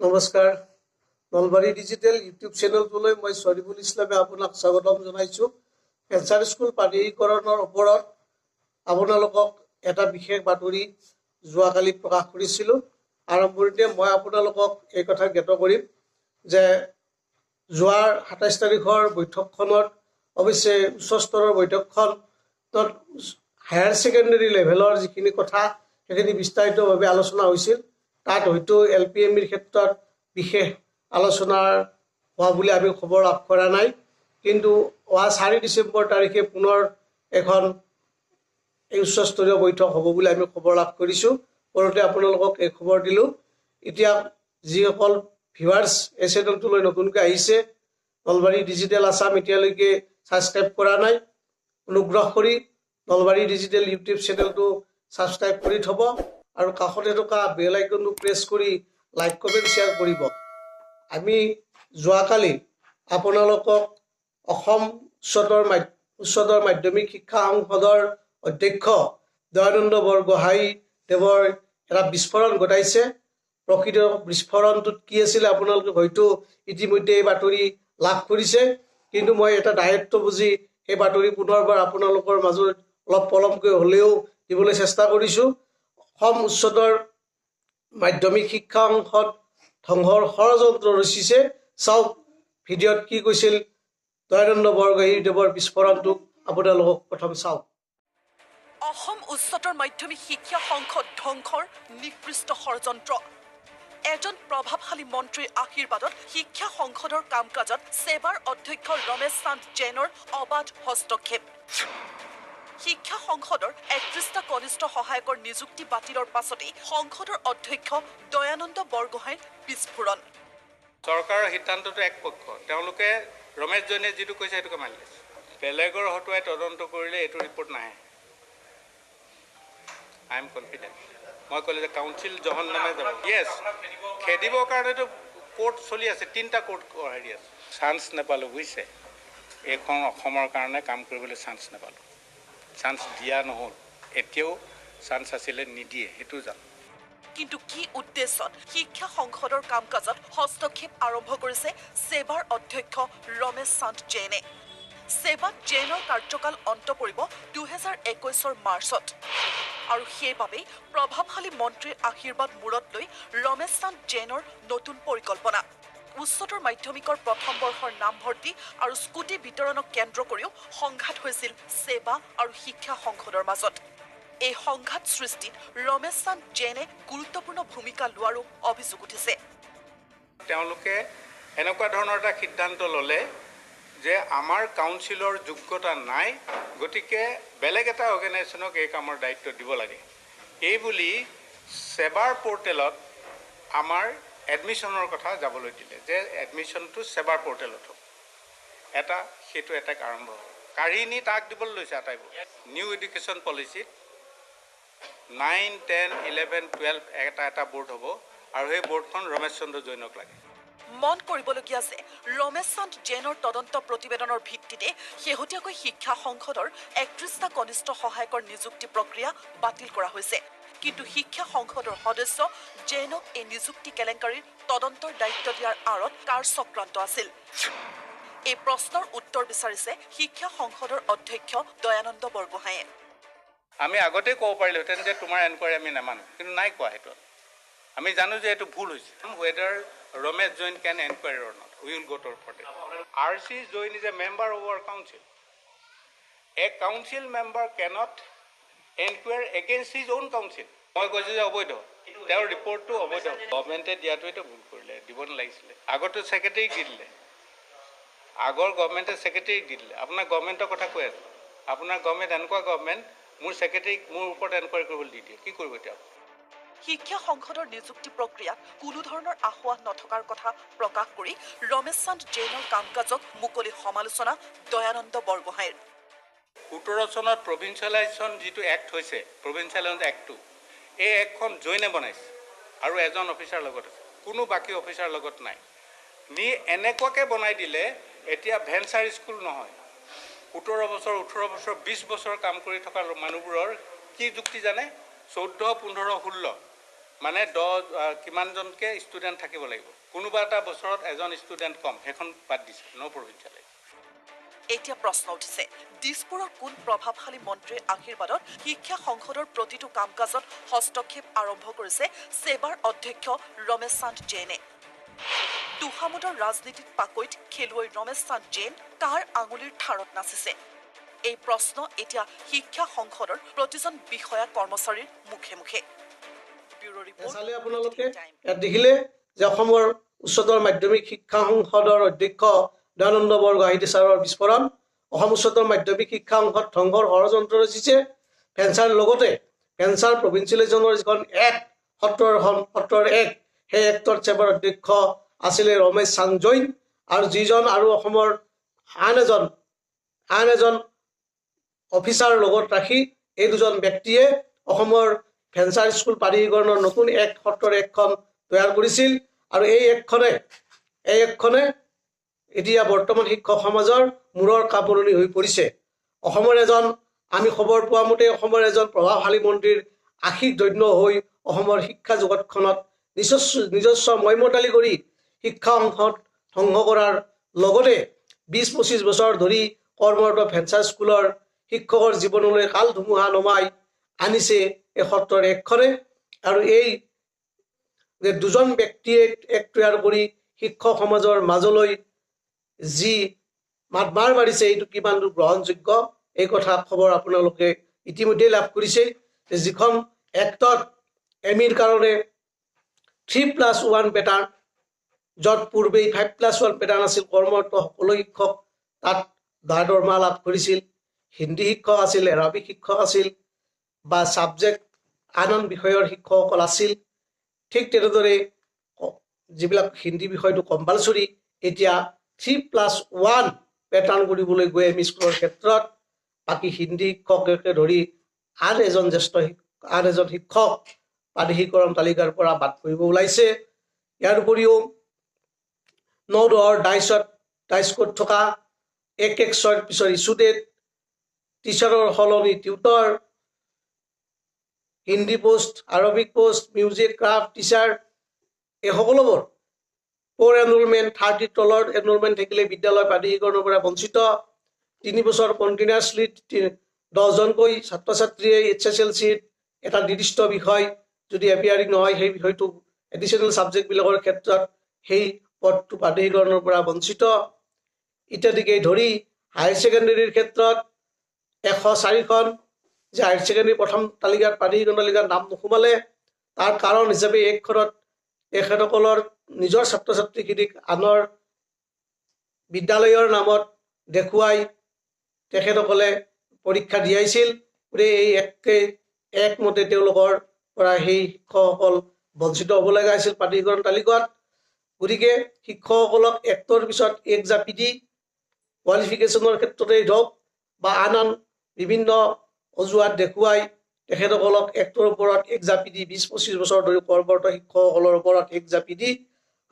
নমস্কাৰ Nalbari digital YouTube চেনেলটোলৈ মই শৰীফুল ইছলামে আপোনাক স্বাগতম জনাইছোঁ। কেঞ্চাৰ স্কুল প্ৰাধিকৰণৰ ওপৰত আপোনালোকক এটা বিশেষ বাতৰি যোৱাকালি প্ৰকাশ কৰিছিলোঁ। আৰম্ভণিতে মই আপোনালোকক এই কথা জ্ঞাত কৰিম যে যোৱাৰ ২৭ তাৰিখৰ বৈঠকখনত অৱশ্যে উচ্চ স্তৰৰ বৈঠকখনত হায়াৰ ছেকেণ্ডেৰী লেভেলৰ যিখিনি কথা সেইখিনি বিস্তাৰিতভাৱে আলোচনা হৈছিল। তাত হয়তো LPMEৰ ক্ষেত্ৰত বিশেষ আলোচনা হোৱা বুলি আমি খবৰ লাভ কৰা নাই, কিন্তু ৪ ডিচেম্বৰ তাৰিখে পুনৰ এখন উচ্চস্তৰীয় বৈঠক হ'ব বুলি আমি খবৰ লাভ কৰিছোঁ। পৰতে আপোনালোকক এই খবৰ দিলোঁ। এতিয়া যিসকল ভিউৱাৰ্ছ এই চেনেলটোলৈ নতুনকৈ আহিছে, নলবাৰী ডিজিটেল আছাম এতিয়ালৈকে ছাবস্ক্ৰাইব কৰা নাই, অনুগ্ৰহ কৰি নলবাৰী ডিজিটেল ইউটিউব চেনেলটো ছাবস্ক্ৰাইব কৰি থ'ব আৰু কাষতে থকা বেল আইকনটো প্ৰেছ কৰি লাইক কমেণ্ট শ্বেয়াৰ কৰিব। আমি যোৱাকালি আপোনালোকক অসম উচ্চতৰ মাধ্যমিক শিক্ষা সংসদৰ অধ্যক্ষ দয়ানন্দ বৰগোহাঁই দেৱৰ এটা বিস্ফোৰণ ঘটাইছে। প্ৰকৃত বিস্ফোৰণটোত কি আছিলে আপোনালোকে হয়তো ইতিমধ্যে এই বাতৰি লাভ কৰিছে, কিন্তু মই এটা দায়িত্ব বুজি এই বাতৰি পুনৰবাৰ আপোনালোকৰ মাজত অলপ পলমকৈ হ'লেও দিবলৈ চেষ্টা কৰিছোঁ। অসম উচ্চতৰ মাধ্যমিক শিক্ষা সংসদ ধ্বংসৰ ষড়যন্ত্ৰ ৰচিছে। চাওক ভিডিঅ'ত কি কৈছিল দয়ানন্দ বৰগোহাঁই দেৱৰ বিস্ফোৰণটো আপোনালোকক প্ৰথম চাওক। অসম উচ্চতৰ মাধ্যমিক শিক্ষা সংসদ ধ্বংসৰ নিকৃষ্ট ষড়যন্ত্ৰ। এজন প্ৰভাৱশালী মন্ত্ৰীৰ আশীৰ্বাদত শিক্ষা সংসদৰ কাম কাজত ছেবাৰ অধ্যক্ষ ৰমেশ চান্দ জৈনৰ অবাধ হস্তক্ষেপ। শিক্ষা সংসদৰ ৩১টা কনিষ্ঠ সহায়কৰ নিযুক্তি বাতিলৰ পাছতেই সংসদৰ অধ্যক্ষ দয়ানন্দ বৰগোহাঁইৰ বিস্ফোৰণ। চৰকাৰৰ সিদ্ধান্তটো একপক্ষ, তেওঁলোকে ৰমেশ জৈনে যিটো কৈছে সেইটোকে মানি লৈছে। বেলেগৰ হতুৱাই তদন্ত কৰিলে এইটো ৰিপৰ্ট নাহে। I am confident. মই ক'লো যে কাউন্সিল জহন্নামে যাব। য়েছ, খেদিবৰ কাৰণেতো কোৰ্ট চলি আছে, 3টা কোৰ্ট হেৰি আছে। চান্স নাপালোঁ বুজিছে, এইখন অসমৰ কাৰণে কাম কৰিবলৈ চান্স নাপালোঁ। চান্স দিয়া নহ'ল, এতিয়াও চান্স আছিলে, নিদিয়ে, সেইটো জানো। কিন্তু কি উদ্দেশ্যত শিক্ষা সংসদৰ কাম কাজত হস্তক্ষেপ আৰম্ভ কৰিছে ছেবাৰ অধ্যক্ষ ৰমেশ চান্দ জৈনে? ছেবাত জৈনৰ কাৰ্যকাল অন্ত পৰিব 2021 মাৰ্চত, আৰু সেইবাবেই প্ৰভাৱশালী মন্ত্ৰীৰ আশীৰ্বাদ মূৰত লৈ ৰমেশ চান্দ জৈনৰ নতুন পৰিকল্পনা। উচ্চতৰ মাধ্যমিকৰ প্ৰথম বৰ্ষৰ নামভৰ্তি আৰু স্কুটি বিতৰণক কেন্দ্ৰ কৰিও সংঘাত হৈছিল ছেবা আৰু শিক্ষা সংসদৰ মাজত। এই সংঘাত সৃষ্টিত ৰমেশ চান্দ জৈনে গুৰুত্বপূৰ্ণ ভূমিকা লোৱাৰো অভিযোগ উঠিছে। তেওঁলোকে এনেকুৱা ধৰণৰ এটা সিদ্ধান্ত ল'লে যে আমাৰ কাউন্সিলৰ যোগ্যতা নাই, গতিকে বেলেগ এটা অৰ্গেনাইজেশ্যনক এই কামৰ দায়িত্ব দিব লাগে। এই বুলি ছেবাৰ পৰ্টেলত আমাৰ এডমিশ্যনৰ কথা যাবলৈ দিলে, যে এডমিশ্যনটো ছেবাৰ পৰ্টেলত হ'ব। সেইটো এটা আৰম্ভ হ'ল। কাঢ়ি নি তাক দিবলৈ লৈছে আটাইবোৰ। নিউ এডুকেশ্যন পলিচিত 9, 10, 11, 12 এটা বোৰ্ড হ'ব, আৰু সেই বোৰ্ডখন ৰমেশ চন্দ্ৰ জৈনক লাগে। মন কৰিবলগীয়া যে ৰমেশ চান্দ জৈনৰ তদন্ত প্ৰতিবেদনৰ ভিত্তিতে শেহতীয়াকৈ শিক্ষা সংসদৰ 31টা কনিষ্ঠ সহায়কৰ নিযুক্তি প্ৰক্ৰিয়া বাতিল কৰা হৈছে। কিন্তু শিক্ষা সংসদৰ সদস্য জৈনক এই নিযুক্তি কেলেংকাৰীৰ তদন্তৰ দায়িত্ব দিয়াৰ আঁৰত কাৰ চক্ৰান্ত আছিল? এই প্ৰশ্নৰ উত্তৰ বিচাৰিছে শিক্ষা সংসদৰ অধ্যক্ষ দয়ানন্দ বৰগোহাঁইয়ে। আমি আগতেই ক'ব পাৰিলোহেঁতেন যে তোমাৰ এনকুৱাৰী আমি নামানো, কিন্তু নাই কোৱা। সেইটো আমি জানো যে এইটো ভুল হৈছে। Whether Ramesh Jain can enquiry or not, we will go' to for RC Jain is a member of our council. A council member cannot enquiry against his own council. মই কৈছোঁ যে অবৈধ, তেওঁৰ ৰিপৰ্টটো অবৈধ। গভৰ্ণমেণ্টে দিয়াটোৱেতো ভুল কৰিলে, দিব নালাগিছিলে। আগতো ছেক্ৰেটাৰীক দি দিলে, আগৰ গভৰ্ণমেণ্টে ছেক্ৰেটাৰীক দি দিলে। আপোনাৰ গভৰ্ণমেণ্টৰ কথা কৈ আছোঁ। আপোনাৰ গভৰ্ণমেণ্ট এনেকুৱা গভৰ্ণমেণ্ট, মোৰ ছেক্ৰেটাৰীক মোৰ ওপৰত এনকুৱাৰী কৰিবলৈ দি দিয়ে, কি কৰিব এতিয়া? শিক্ষা সংসদৰ নিযুক্তি প্ৰক্ৰিয়াত কোনো ধৰণৰ আসোঁৱাহ নথকাৰ কথা প্ৰকাশ কৰি ৰমেশ চান্দ জৈনৰ কাম কাজক মুকলি সমালোচনা দয়ানন্দ বৰগোহাঁইৰ। 17 চনত প্ৰভিন্সিয়েলাইজেশ্যন যিটো এক্ট হৈছে, প্ৰভিন্সিয়েলাইজেশ্যন এক্টটো, এই এক্টখন জৈনে বনাইছে আৰু এজন অফিচাৰ লগত আছে, কোনো বাকী অফিচাৰ লগত নাই। নি এনেকুৱাকৈ বনাই দিলে এতিয়া ভেঞ্চাৰ স্কুল নহয়, 17 বছৰ, 18 বছৰ, 20 বছৰ কাম কৰি থকা মানুহবোৰৰ কি যুক্তি জানে? 14, 15, 16 মানে কিমানজনকে ষ্টুডেণ্ট থাকিব লাগিব কোনোবা এটা বছৰত এজন ষ্টুডেণ্ট কম সেইখন বাদ দিছে প্ৰভিঞ্চিয়েল এতিয়া প্ৰশ্ন উঠিছে দিছপুৰৰ কোন প্ৰভাৱশালী মন্ত্ৰীৰ আশীৰ্বাদত শিক্ষা সংসদৰ প্ৰতিটো কাম কাজত হস্তক্ষেপ আৰম্ভ কৰিছে ছেবাৰ অধ্যক্ষ ৰমেশ চান্দ জৈনে তুহামুদৰ ৰাজনীতিত পাকৈত খেলুৱৈ ৰমেশ চান্দ জৈন কাৰ আঙুলিৰ ঠাৰত নাচিছে এই প্ৰশ্ন এতিয়া শিক্ষা সংসদৰ প্ৰতিজন বিষয়া কৰ্মচাৰীৰ মুখে মুখে ব্যুৰ' ৰিপৰ্ট চালে আপোনালোকে ইয়াত দেখিলে যে অসমৰ উচ্চতৰ মাধ্যমিক শিক্ষা সংসদৰ অধ্যক্ষ দয়ানন্দ বৰগোহাঁই ছাৰৰ বিস্ফোৰণ অসম উচ্চতৰ মাধ্যমিক শিক্ষা সংসদ ধ্বংসৰ ষড়যন্ত্ৰ ৰচিছে ফেঞ্চাৰ লগতে ফেঞ্চাৰ প্ৰভিঞ্চিয়েলিজমৰ যিখন এক্ট 17 সেই এক্টৰ ছেবাৰ অধ্যক্ষ আছিলে ৰমেশ চান্দ জৈন আৰু যিজন আৰু অসমৰ আন এজন অফিচাৰ লগত ৰাখি এই দুজন ব্যক্তিয়ে অসমৰ ফেঞ্চাৰ স্কুল প্ৰাধিকৰণৰ নতুন 17 এক্টখন তৈয়াৰ কৰিছিল আৰু এই এক্টখনে এতিয়া বৰ্তমান শিক্ষক সমাজৰ মূৰৰ কাপোৰণি হৈ পৰিছে অসমৰ আমি খবৰ পোৱা মতে অসমৰ এজন প্ৰভাৱশালী মন্ত্ৰীৰ আশীষ ধন্য হৈ অসমৰ শিক্ষা জগতখনত নিজস্ব মইমতালি কৰি শিক্ষা সংসদ ধ্বংস কৰাৰ লগতে 20-25 বছৰ ধৰি কৰ্মৰত ফেঞ্চাৰ স্কুলৰ শিক্ষকৰ জীৱনলৈ কাল ধুমুহা নমাই আনিছে এই 17 এক্টখনে আৰু এই যে দুজন ব্যক্তিয়ে এক তৈয়াৰ কৰি শিক্ষক সমাজৰ মাজলৈ যি মাতবাৰ মাৰিছে এইটো কিমান গ্ৰহণযোগ্য এই কথা খবৰ আপোনালোকে ইতিমধ্যে লাভ কৰিছে যিখন এক্টত এমিৰ কাৰণে 3+1 পেটাৰ্ণ য'ত পূৰ্বে 5+1 পেটাৰ্ণ আছিল কৰ্মৰত সকলো শিক্ষক তাত দৰমহা লাভ কৰিছিল হিন্দী শিক্ষক আছিল এৰাবিক শিক্ষক আছিল বা ছাবজেক্ট আন বিষয়ৰ শিক্ষকসকল আছিল ঠিক তেনেদৰে যিবিলাক হিন্দী বিষয়টো কম্পালচৰি এতিয়া 3+1 পেটাৰ্ণ কৰিবলৈ গৈ এম ই স্কুলৰ ক্ষেত্ৰত বাকী হিন্দী শিক্ষককে ধৰি আন এজন শিক্ষক প্ৰাধিকৰণ তালিকাৰ পৰা বাদ পৰিব ওলাইছে ইয়াৰ উপৰিও 9-10 ডাইস্কত থকা 1-1 পিছৰ ষ্টুডেণ্ট টিচাৰৰ সলনি tutor Hindi post Arabic post music craft teacher এই সকলোবোৰ 4 এনৰলমেণ্ট 30 তলৰ এনৰলমেণ্ট থাকিলে বিদ্যালয় প্ৰাধিকৰণৰ পৰা বঞ্চিত 3 বছৰ কণ্টিনিউৱাছলি 10জনকৈ ছাত্ৰ ছাত্ৰীয়ে HSLCত এটা নিৰ্দিষ্ট বিষয় যদি এপিয়াৰিং নহয় সেই বিষয়টো এডিশ্যনেল ছাবজেক্টবিলাকৰ ক্ষেত্ৰত সেই পদটো প্ৰাধিকৰণৰ পৰা বঞ্চিত ইত্যাদিকে ধৰি হায়াৰ ছেকেণ্ডেৰীৰ ক্ষেত্ৰত 104খন যে হায়াৰ ছেকেণ্ডেৰী প্ৰথম তালিকাত প্ৰাধিকৰণ তালিকাত নাম নোসোমালে তাৰ কাৰণ হিচাপে এইখনত তেখেতসকলৰ নিজৰ ছাত্ৰ ছাত্ৰীখিনিক আনৰ বিদ্যালয়ৰ নামত দেখুৱাই তেখেতসকলে পৰীক্ষা দিয়াইছিল গতিকে এই একমতে তেওঁলোকৰ পৰা সেই শিক্ষকসকল বঞ্চিত হ'ব লগা হৈছিল প্ৰাধিকৰণ তালিকাত গতিকে শিক্ষকসকলক এক্টৰ পিছত এক জাপি দি কোৱালিফিকেশ্যনৰ ক্ষেত্ৰতেই হওক বা আন বিভিন্ন অজুহাত দেখুৱাই তেখেতসকলক এক্টৰ ওপৰত এক জাপি দি 20-25 বছৰ ধৰি কৰ্মৰত শিক্ষকসকলৰ ওপৰত এক জাপি দি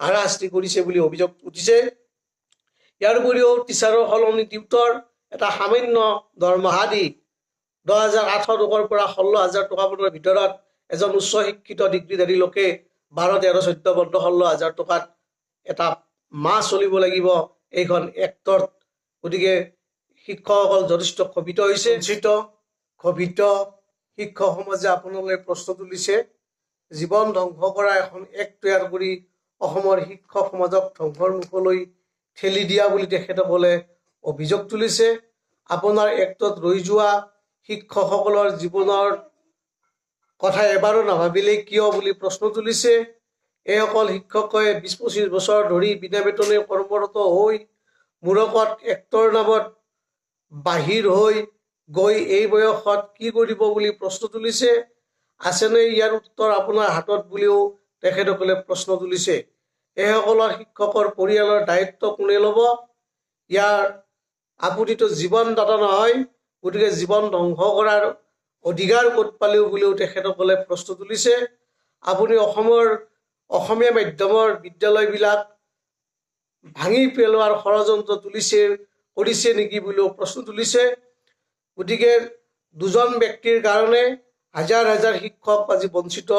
হাৰাশাস্তি কৰিছে বুলি অভিযোগ উঠিছে ইয়াৰ উপৰিও টিচাৰৰ সলনি টিউটৰ এটা সামান্য দৰমহা দি 10,800 টকাৰ পৰা 16,000 টকা মানৰ ভিতৰত এজন উচ্চ শিক্ষিত ডিগ্ৰীধাৰী লোকে 12-13-14-15-16,000 টকাত এটা মাহ চলিব লাগিব এইখন এক্টৰ গতিকে শিক্ষকসকল যথেষ্ট ক্ষোভিত হৈছে ক্ষোভিত শিক্ষক সমাজে আপোনালোকে প্ৰশ্ন তুলিছে জীৱন ধ্বংস কৰা এখন এক তৈয়াৰ কৰি অসমৰ শিক্ষক সমাজক ধ্বংসৰ মুখলৈ ঠেলি দিয়া বুলি তেখেতসকলে অভিযোগ তুলিছে আপোনাৰ এক্টত ৰৈ যোৱা শিক্ষকসকলৰ জীৱনৰ কথা এবাৰো নাভাবিলে কিয় বুলি প্ৰশ্ন তুলিছে এইসকল শিক্ষকে 20-25 বছৰ ধৰি বিনা বেতনে কৰ্মৰত হৈ মূৰকত এক্টৰ নামত বাহিৰ হৈ গৈ এই বয়সত কি কৰিব বুলি প্ৰশ্ন তুলিছে আছেনে ইয়াৰ উত্তৰ আপোনাৰ হাতত বুলিও তেখেতসকলে প্ৰশ্ন তুলিছে এইসকলৰ শিক্ষকৰ পৰিয়ালৰ দায়িত্ব কোনে ল'ব ইয়াৰ আপুনিতো জীৱনদাতা নহয় গতিকে জীৱন ধ্বংস কৰাৰ অধিকাৰ ক'ত পালেও বুলিও তেখেতসকলে প্ৰশ্ন তুলিছে আপুনি অসমীয়া মাধ্যমৰ বিদ্যালয়বিলাক ভাঙি পেলোৱাৰ ষড়যন্ত্ৰ কৰিছে নেকি বুলিও প্ৰশ্ন তুলিছে গতিকে দুজন ব্যক্তিৰ কাৰণে হাজাৰ হাজাৰ শিক্ষক আজি বঞ্চিত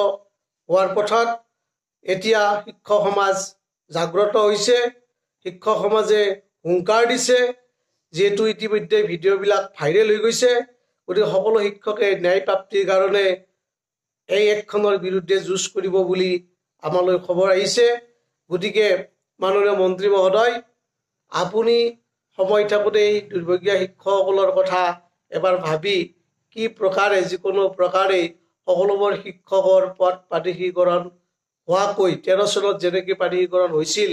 হোৱাৰ পথত এতিয়া শিক্ষক সমাজ জাগ্ৰত হৈছে, শিক্ষক সমাজে হুংকাৰ দিছে। যিহেতু ইতিমধ্যে ভিডিঅ'বিলাক ভাইৰেল হৈ গৈছে, গতিকে সকলো শিক্ষকে ন্যায় প্ৰাপ্তিৰ কাৰণে এই এক্টখনৰ বিৰুদ্ধে যুঁজ কৰিব বুলি আমালৈ খবৰ আহিছে। গতিকে মাননীয় মন্ত্ৰী মহোদয়, আপুনি সময় থাকোঁতেই দুৰ্ভগীয়া শিক্ষকসকলৰ কথা এবাৰ ভাবি কি প্ৰকাৰে যিকোনো প্ৰকাৰে সকলোবোৰ শিক্ষকৰ পদ প্ৰাদেশিকৰণ হোৱাকৈ 13 চনত যেনেকৈ প্ৰাদেশিকৰণ হৈছিল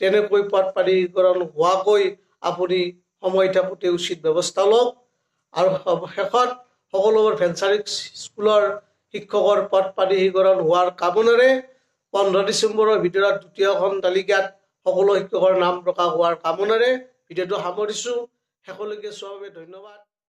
তেনেকৈ পদ প্ৰাদেশিকৰণ হোৱাকৈ আপুনি সময় থাকোঁতে উচিত ব্যৱস্থা লওক। আৰু শেষত সকলোবোৰ ভেঞ্চাৰ স্কুলৰ শিক্ষকৰ পদ প্ৰাদেশিকৰণ হোৱাৰ কামনাৰে 15 ডিচেম্বৰৰ ভিতৰত দ্বিতীয়খন তালিকাত সকলো শিক্ষকৰ নাম প্ৰকাশ হোৱাৰ কামনাৰে ভিডিঅ'টো সামৰিছোঁ। শেষলৈকে চোৱাৰ বাবে ধন্যবাদ।